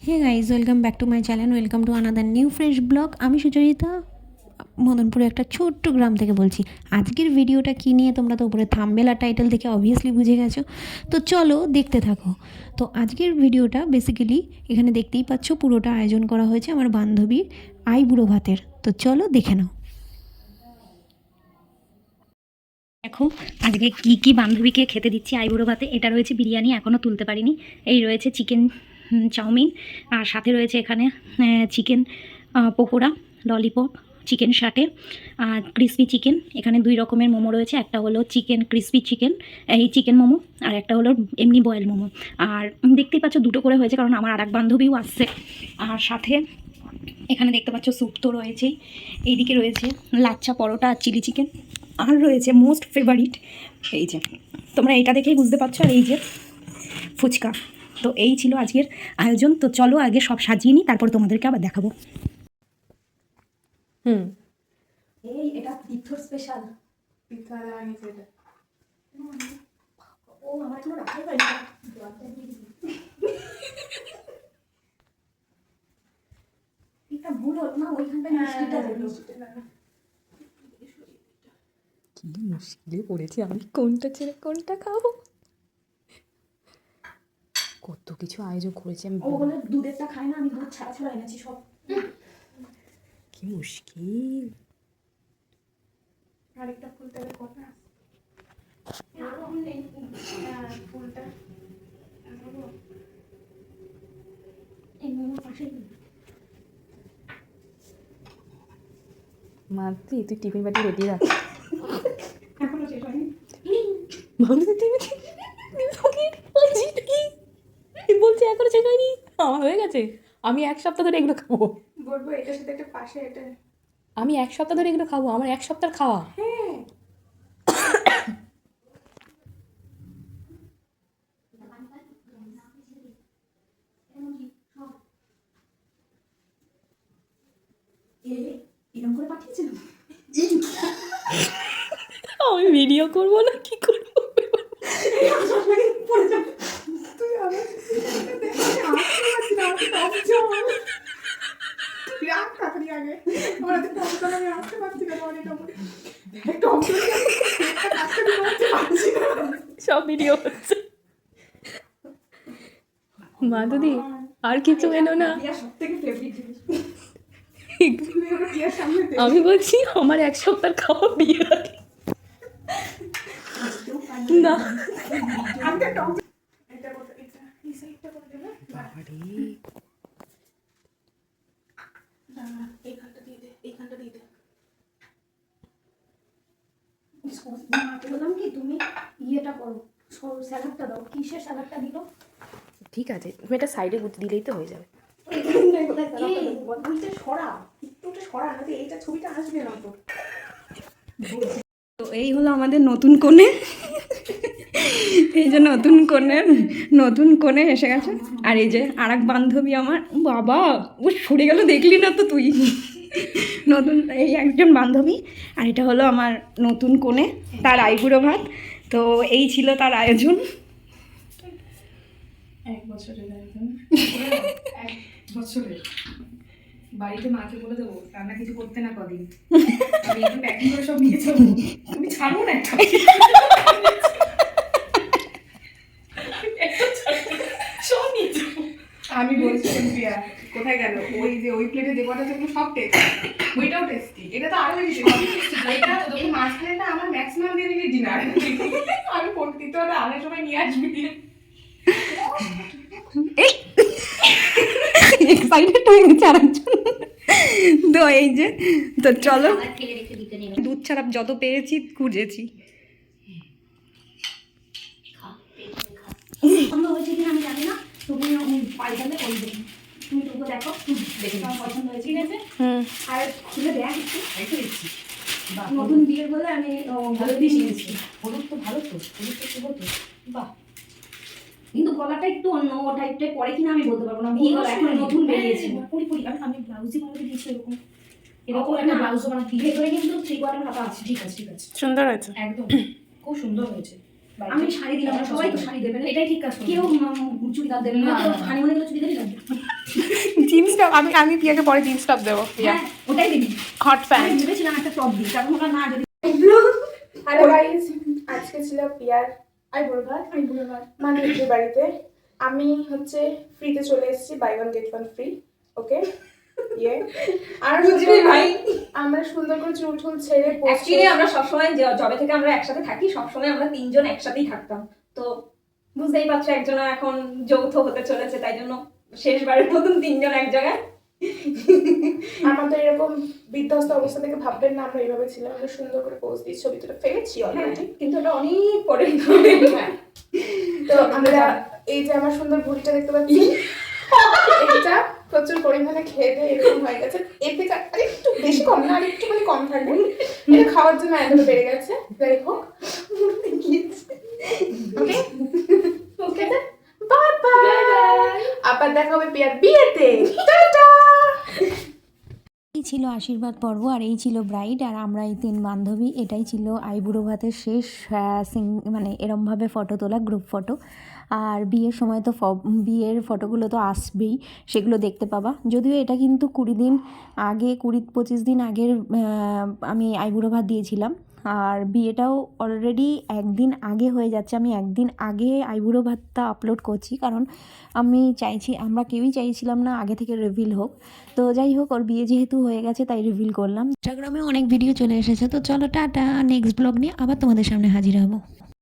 Hey guys, welcome back to my channel, welcome to another new fresh blog. আমি সুচরিতা, মদনপুরে একটা ছোট্ট গ্রাম থেকে বলছি। আজকের ভিডিওটা কী নিয়ে তোমরা তো উপরে থাম্বনেল আর টাইটেল দেখে অবভিয়াসলি বুঝে গেছো। তো চলো দেখতে থাকো। তো আজকের ভিডিওটা বেসিক্যালি এখানে দেখতেই পাচ্ছ, পুরোটা আয়োজন করা হয়েছে আমার বান্ধবীর আইবুড়ো ভাতের। তো চলো দেখে নাও। দেখো আজকে কি কি বান্ধবীকে খেতে দিচ্ছি আইবুড়ো ভাতে। এটা রয়েছে বিরিয়ানি, এখনও তুলতে পারিনি। এই রয়েছে চিকেন চাউমিন, আর সাথে রয়েছে এখানে চিকেন পকোড়া, ললিপপ, চিকেন শাটে, ক্রিসপি চিকেন। এখানে দুই রকমের মোমো রয়েছে, একটা হলো চিকেন ক্রিসপি চিকেন, এই চিকেন মোমো, আর একটা হলো এমনি বয়েল মোমো। আর দেখতেই পাচ্ছ দুটো করে হয়েছে, কারণ আমার আর এক বান্ধবীও আসছে। আর সাথে এখানে দেখতে পাচ্ছ স্যুপ তো রয়েছেই। এইদিকে রয়েছে লাচ্ছা পরোটা আর চিলি চিকেন, আর রয়েছে মোস্ট ফেভারিট এই যে, তোমরা এটা দেখেই বুঝতে পারছো, আর এই যে ফুচকা। তো এই ছিল আজকের আয়োজন। তো চলো আগে সব সাজিয়ে নিই, তারপর তোমাদেরকে আবার দেখাবো। এই এটা তীর্থর স্পেশাল পিঠা। ও আমার কোনো রাখাই পারি এটা ভুল হলো না, ওইখানটা মিষ্টিটা দিলো। কি মুশকিলে পড়েছি আমি, কোনটা ছেড়ে কোনটা খাবো। কত কিছু আয়োজন করেছি আমি। ও বলে দুধেরটা খায় না, আমি দুধ ছাড়া ছাড়া এনেছি সব। কি মুশকিল। আরেকটা ফুলটা কথা ফুলটা মাতৃ তুই টিফিন বাটি রেডি রাখ। এখনো শেষ হয়নি। বলছি এখনো শেষ হয়নি, আমার হয়ে গেছে। আমি এক সপ্তাহ ধরে এগুলো খাবো। বলবো এটার সাথে একটা পাশে এটা। আমি এক সপ্তাহ ধরে এগুলো খাবো, আমার এক সপ্তাহ খাওয়া। হ্যাঁ এরকম করে পাঠিয়েছিলাম। আমি ভিডিও করবো না কি করবো। তুই আমার রাগ কাকড়ি আগে আমার হাতে টমটম, আমি আসতে পারছি না। অনেক টমটম সব ভিডিও হচ্ছে। মাধুদি আর কিছু এলো না। সব থেকে ফেভারিট জিনিস। আমি বলছি আমার এক সপ্তাহ খাওয়া বিয়ে রাখি না। বললাম কি তুমি ইয়েটা করো, স্যালাডটা দাও। কিসের স্যালাডটা দিল? ঠিক আছে, তুমি এটা সাইডে গুঁতে দিলেই তো হয়ে যাবে। তো এই হলো আমাদের নতুন কনে। এই যে নতুন কনে এসে গেছে। আর এই যে আর এক বান্ধবী আমার, বাবা ও সরে গেল, দেখলি না তো তুই। নতুন এই একজন বান্ধবী, আর এটা হলো আমার নতুন কনে, তার আইবুড়ো ভাত। তো এই ছিল তার আয়োজন। 1 বছরের একজন 1 বছরের বাড়িতে মাকে বলে দেবো রান্না কিছু করতে না কদিন, আমি একটু প্যাকিং করে সব নিয়ে যাবো। তুমি ছাড়বো না একটা সব নিয়ে যাবো। আমি বলছি প্রিয়া কোথায় গেল, ওই যে ওই প্লেটে দেওয়াটা যেগুলো সব টেস্ট, ওইটাও টেস্টি, এটা তো আরো বেশি এটা যখন মাছ প্লেটটা আমার ম্যাক্সিমাম দিয়ে দিবি ডিনার। আমি পড়তে দিতে হবে, আগে সময় নিয়ে আসবি। এক্সাইটেড হয়ে গেছে আরেকজন। তো এই যে, তো চলো দুধ ছাড়া যত পেরেছি খুঁজেছি। পছন্দ হয়েছে কিনা আমি জানি না, তুমি পাল্টালে ওই দেখি, তুমি তোকে দেখো দেখে তোমার পছন্দ হয়েছে, ঠিক আছে? আর খুলে দেখ একটু দিচ্ছি। নতুন বিয়ের বলে আমি ভালো দিয়ে শিখেছি। হলুদ তো ভালো, তো হলুদ তো শুভ তো, বাহ। কিন্তু গলাটা একটু অন্য টাইপটা পরে কিনা আমি বলতে পারবো না, ভি গলা এখন নতুন বেরিয়েছে। পরি আমি ব্লাউজই বানাতে দিয়েছি এরকম একটা ব্লাউজও বানাতে দিয়ে, ভেতরে কিন্তু 3 কোয়ার্টার হাতা আছে। ঠিক আছে সুন্দর হয়েছে একদম, খুব সুন্দর হয়েছে। আমি শাড়ি দিলাম না, সবাই তো শাড়ি দেবে না, এটাই ঠিক কাজ। কেউ চুড়িদার দেবে না, হানিমুনে গেলে চুড়িদারই লাগবে। আমি পিয়াকে পরে জিন্স টপ দেবো। পিয়া হ্যাঁ ওটাই দিবি। হট আমি প্যান্ট। ভেবেছিলাম একটা টপ দিই, কারণ ওরা না যদি হ্যালো গাইস, আজকে ছিল পিয়ার মানে এদের বাড়িতে। আমি হচ্ছে ফ্রিতে চলে এসেছি, buy one get one free. Okay ইয়ে আর বুঝবি ভাই। আমরা সুন্দর করে চুল টুল ছেড়ে অ্যাকচুয়ালি আমরা সবসময় জবে থেকে আমরা একসাথে থাকি, সবসময় আমরা তিনজন একসাথেই থাকতাম। তো বুঝতেই পারছো একজন এখন যৌথ হতে চলেছে, তাই জন্য শেষবারের মতন তিনজন এক জায়গায়। আমাদের এরকম বিধ্বস্ত অবস্থা থেকে ভাববেন না আমরা এইভাবে ছিলাম। আমরা সুন্দর করে পোজ দিয়ে ছবি তুলে ফেলেছি অলরেডি, কিন্তু ওটা অনেক পরে। হ্যাঁ। তো আমরা এই যে আমার সুন্দর ভুঁড়িটা দেখতে পাচ্ছি, এটা প্রচুর পরিমাণে খেয়ে দিয়ে এরকম হয়ে গেছে। এর থেকে আরেকটু বেশি কম না, আরেকটু মানে কম থাকবে। এটা খাওয়ার জন্য এতটা বেড়ে গেছে। যাই হোক, ওকে ওকে বাই বাই। আবার দেখা হবে পিয়ার বিয়েতে। টাটা। এই ছিল আশীর্বাদ পর্ব, আর এই ছিল ব্রাইড, আর আমরা এই তিন বান্ধবী। এটাই ছিল আইবুড়ো ভাতের শেষ মানে এরমভাবে ফটো তোলা, গ্রুপ ফটো। আর বিয়ের সময় তো বিয়ের ফটোগুলো তো আসবেই, সেগুলো দেখতে পাবা। যদিও এটা কিন্তু 20-25 দিন আগের আমি আইবুড়ো ভাত দিয়েছিলাম, আর বিয়েটাও অলরেডি একদিন আগে হয়ে যাচ্ছে। আমি একদিন আগে আইবুড়ো ভাতটা আপলোড করছি, কারণ আমরা কেউই চাইছিলাম না আগে থেকে রিভিল হোক। তো যাই হোক, ওর বিয়ে যেহেতু হয়ে গেছে তাই রিভিল করলাম। ইনস্টাগ্রামে অনেক ভিডিও চলে এসেছে। তো চলো টাটা, নেক্সট ব্লগ নিয়ে আবার তোমাদের সামনে হাজির হবো।